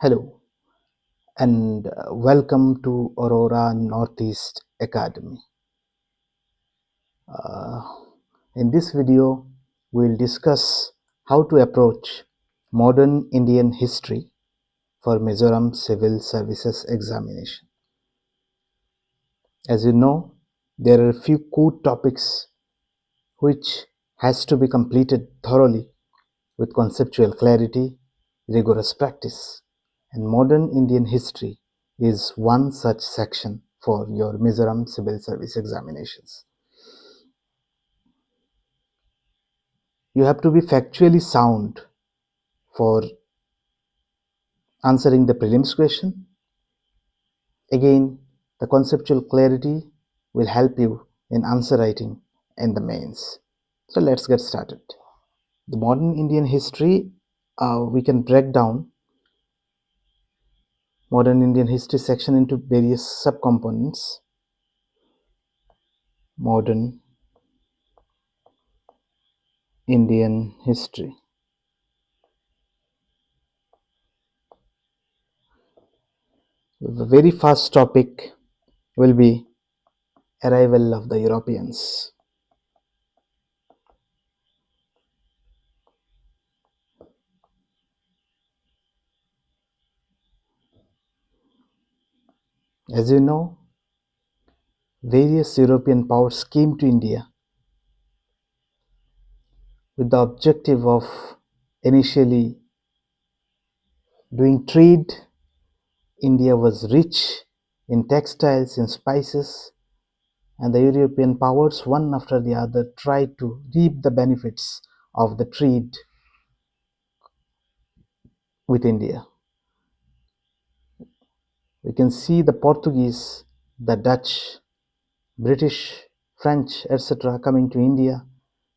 Hello and welcome to Aurora Northeast Academy. Uh, in this video, we'll discuss how to approach modern Indian history for Mizoram Civil Services Examination. As you know, there are a few core topics which has to be completed thoroughly with conceptual clarity, rigorous practice, and modern Indian history is one such section for your Mizoram Civil Service examinations. You have to be factually sound for answering the prelims question. Again, the conceptual clarity will help you in answer writing in the mains. So let's get started. The modern Indian history, we can break down modern Indian history section into various subcomponents. Modern Indian history. The very first topic will be arrival of the Europeans. As you know, various European powers came to India with the objective of initially doing trade. India was rich in textiles, in spices, and the European powers, one after the other, tried to reap the benefits of the trade with India. We can see the Portuguese, the Dutch, British, French, etc., coming to India,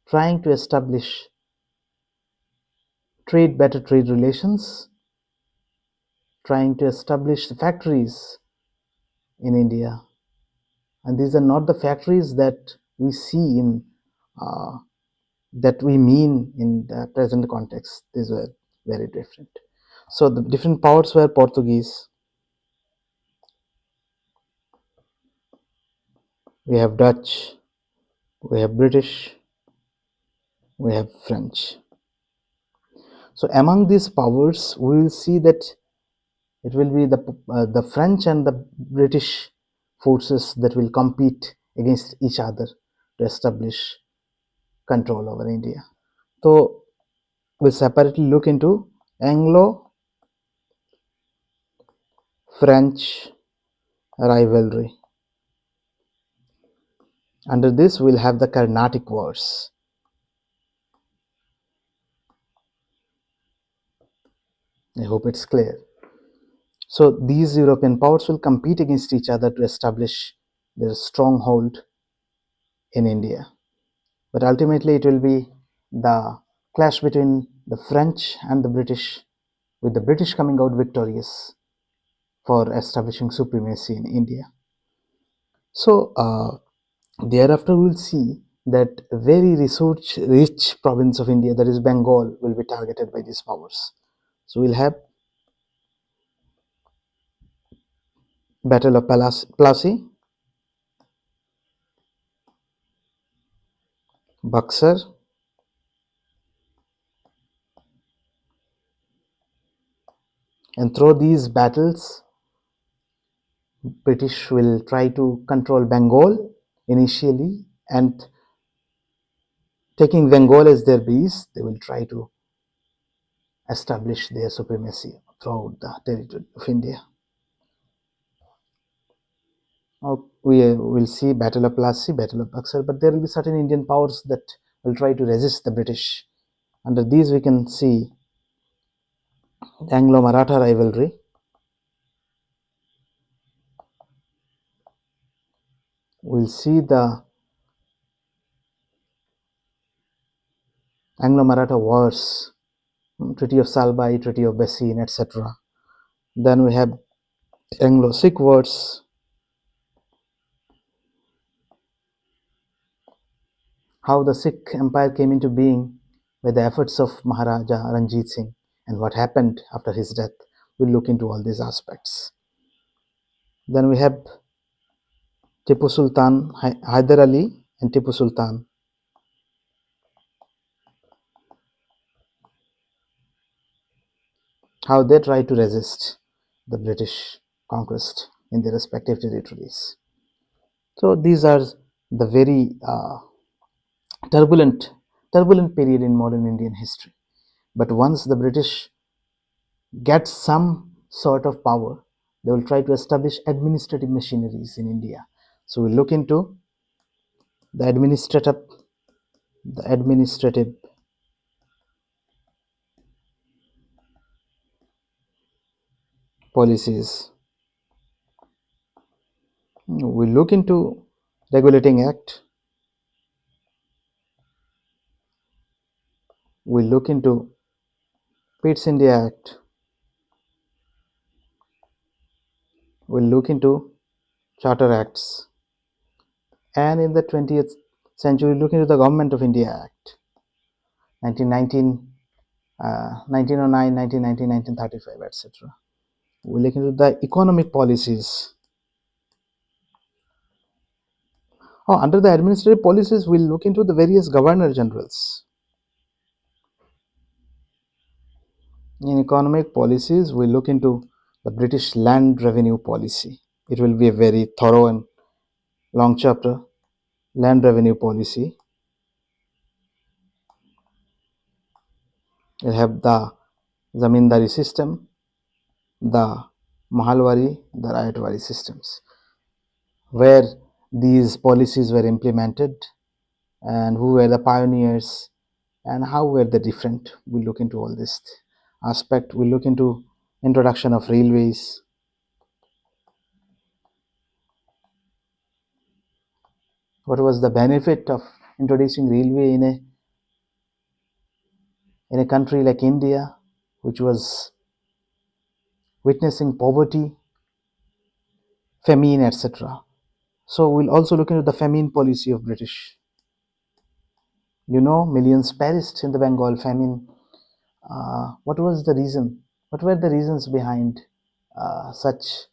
trying to establish better trade relations, trying to establish the factories in India. And these are not the factories that we see in, that we mean in the present context. These were very different. So the different powers were Portuguese, we have Dutch, we have British, we have French. So among these powers, we will see that it will be the French and the British forces that will compete against each other to establish control over India. So we'll separately look into Anglo-French rivalry. Under this, we'll have the Carnatic Wars. I hope it's clear. So these European powers will compete against each other to establish their stronghold in India. But ultimately, it will be the clash between the French and the British, with the British coming out victorious for establishing supremacy in India. So thereafter, we will see that a very resource-rich province of India, that is Bengal, will be targeted by these powers. So we'll have Battle of Plassey, Buxar, and through these battles, British will try to control Bengal initially, and taking Bengal as their base, they will try to establish their supremacy throughout the territory of India. We will see Battle of Plassey, Battle of Buxar, but there will be certain Indian powers that will try to resist the British. Under these, we can see Anglo-Maratha rivalry, we'll see the Anglo-Maratha wars, Treaty of Salbai, Treaty of Bassein, etc. Then we have Anglo-Sikh wars, how the Sikh Empire came into being by the efforts of Maharaja Ranjit Singh and what happened after his death. We'll look into all these aspects. Then we have Tipu Sultan, Hyder Ali and Tipu Sultan. How they tried to resist the British conquest in their respective territories. So these are the very turbulent period in modern Indian history. But once the British get some sort of power, they will try to establish administrative machineries in India. So we'll look into the administrative policies. We'll look into regulating act. We'll look into Pitt's India Act. We'll look into Charter Acts. And in the 20th century, we'll look into the Government of India Act, 1919, 1909, 1919, 1935, etc. We'll look into the economic policies. Under the administrative policies, we'll look into the various governor generals. In economic policies, we'll look into the British land revenue policy. It will be a very thorough and long chapter. Land revenue policy. We'll have the zamindari system, the mahalwari, the rayatwari systems, where these policies were implemented and who were the pioneers and how were they different. We'll look into all this aspect. We'll look into introduction of railways. What was the benefit of introducing railway in a country like India, which was witnessing poverty, famine, etc. So we'll also look into the famine policy of British. Millions perished in the Bengal famine. What was the reason? What were the reasons behind such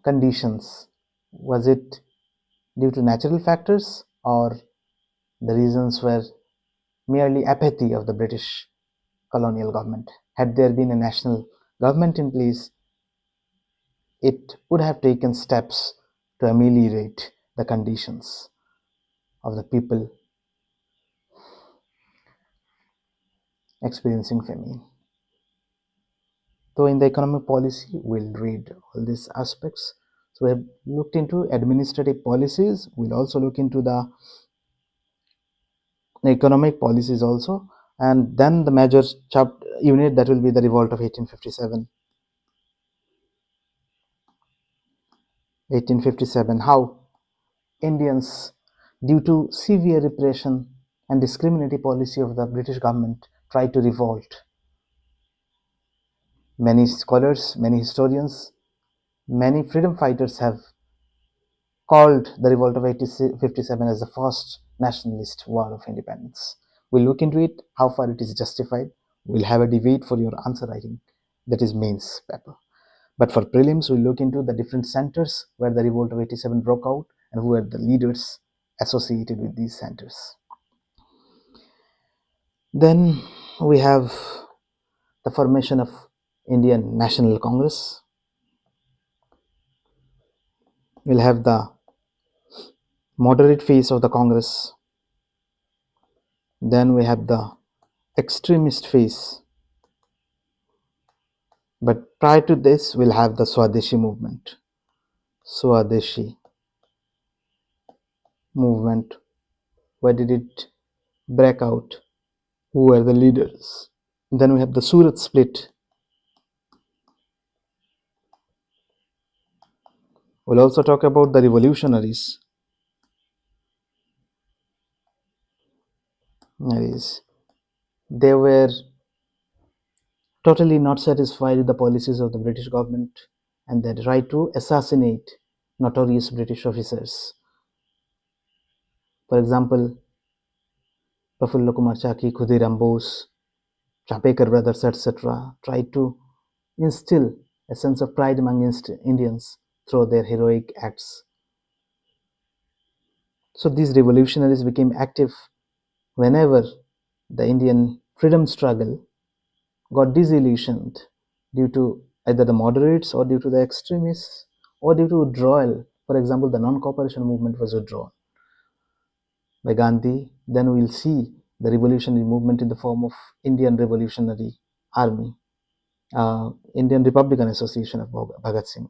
conditions? Was it due to natural factors, or the reasons were merely apathy of the British colonial government? Had there been a national government in place, it would have taken steps to ameliorate the conditions of the people experiencing famine. So in the economic policy, we'll read all these aspects. So we have looked into administrative policies. We'll also look into the economic policies also, and then the major unit, that will be the revolt of 1857. 1857, how Indians, due to severe repression and discriminatory policy of the British government, tried to revolt. Many scholars, many historians, many freedom fighters have called the revolt of 1857 as the first nationalist war of independence. We'll look into it, how far it is justified. We'll have a debate for your answer writing, that is mains paper. But for prelims, we'll look into the different centers where the revolt of 87 broke out and who were the leaders associated with these centers. Then we have the formation of Indian National Congress. We'll have the moderate phase of the Congress. Then we have the extremist phase. But prior to this, we'll have the Swadeshi movement. Swadeshi movement. Where did it break out? Who were the leaders? Then we have the Surat split. We'll also talk about the revolutionaries. They were totally not satisfied with the policies of the British government, and they tried to assassinate notorious British officers. For example, Prafulla Kumar Chaki, Khudiram Bose Chapekar brothers, etc., tried to instill a sense of pride among Indians through their heroic acts. So these revolutionaries became active whenever the Indian freedom struggle got disillusioned due to either the moderates or due to the extremists or due to withdrawal. For example, the non-cooperation movement was withdrawn by Gandhi. Then we'll see the revolutionary movement in the form of Indian Revolutionary Army, Indian Republican Association of Bhagat Singh.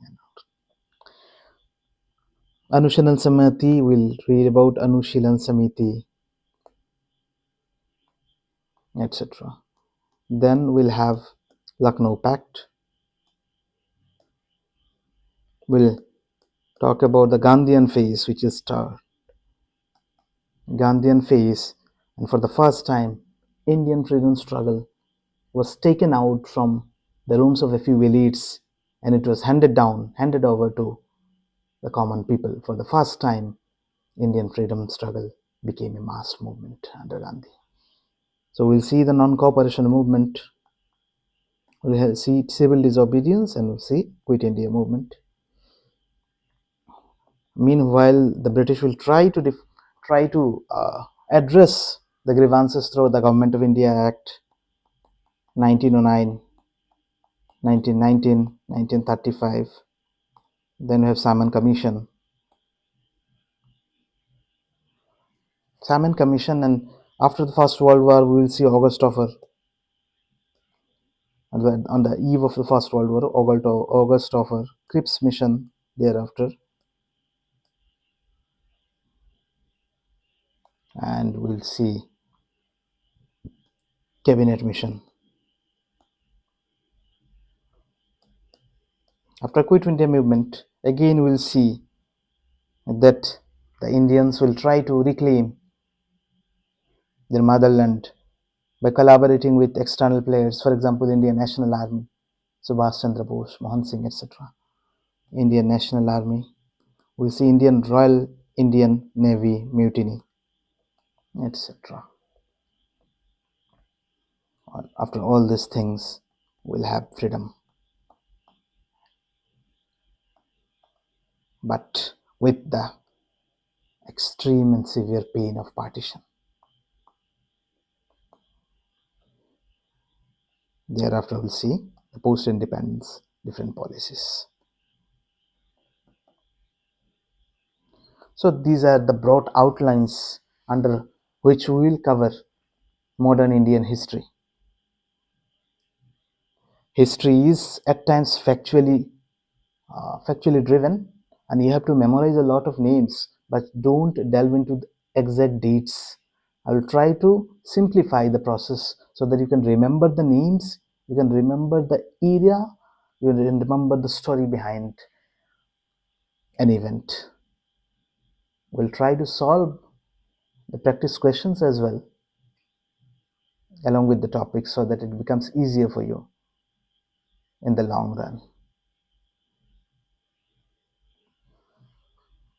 Anushilan Samiti, we'll read about Anushilan Samiti, etc. Then we'll have Lucknow Pact. We'll talk about the Gandhian phase, which is Gandhian phase, and for the first time, Indian freedom struggle was taken out from the rooms of a few elites and it was handed over to the common people. For the first time, Indian freedom struggle became a mass movement under Gandhi. So we'll see the non-cooperation movement, we'll see civil disobedience, and we'll see Quit India movement. Meanwhile, the British will try to address the grievances through the Government of India Act 1909, 1919, 1935. Then we have Salmon Commission. And after the First World War, we will see August Offer. On the eve of the First World War, August Offer, Cripps Mission thereafter. And we'll see Cabinet Mission. After Quit India movement, again we'll see that the Indians will try to reclaim their motherland by collaborating with external players, for example, Indian National Army, Subhash Chandra Bose, Mohan Singh, etc. Indian National Army. We'll see Indian Royal Indian Navy mutiny, etc. After all these things, we'll have freedom. But with the extreme and severe pain of partition. Thereafter, we'll see the post-independence different policies. So these are the broad outlines under which we will cover modern Indian history. History is at times factually driven, and you have to memorize a lot of names, but don't delve into the exact dates. I will try to simplify the process so that you can remember the names, you can remember the area, you can remember the story behind an event. We'll try to solve the practice questions as well along with the topics so that it becomes easier for you in the long run.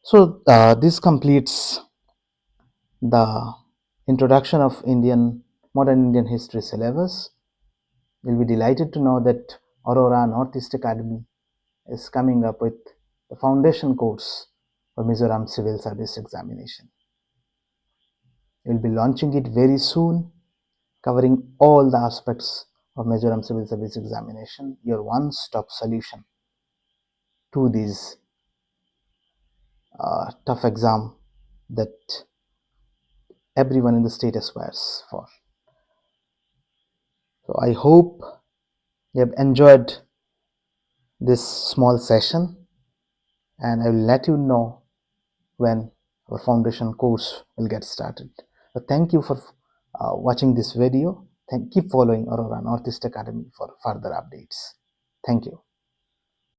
So this completes the introduction of modern Indian history syllabus. You'll be delighted to know that Aurora Northeast Academy is coming up with the foundation course for Mizoram Civil Service Examination. You'll be launching it very soon, covering all the aspects of Mizoram Civil Service Examination, your one-stop solution to these tough exam that everyone in the state aspires for. So I hope you have enjoyed this small session, and I will let you know when our foundation course will get started. So thank you for watching this video. Keep following Aurora Northeast Academy for further updates. Thank you.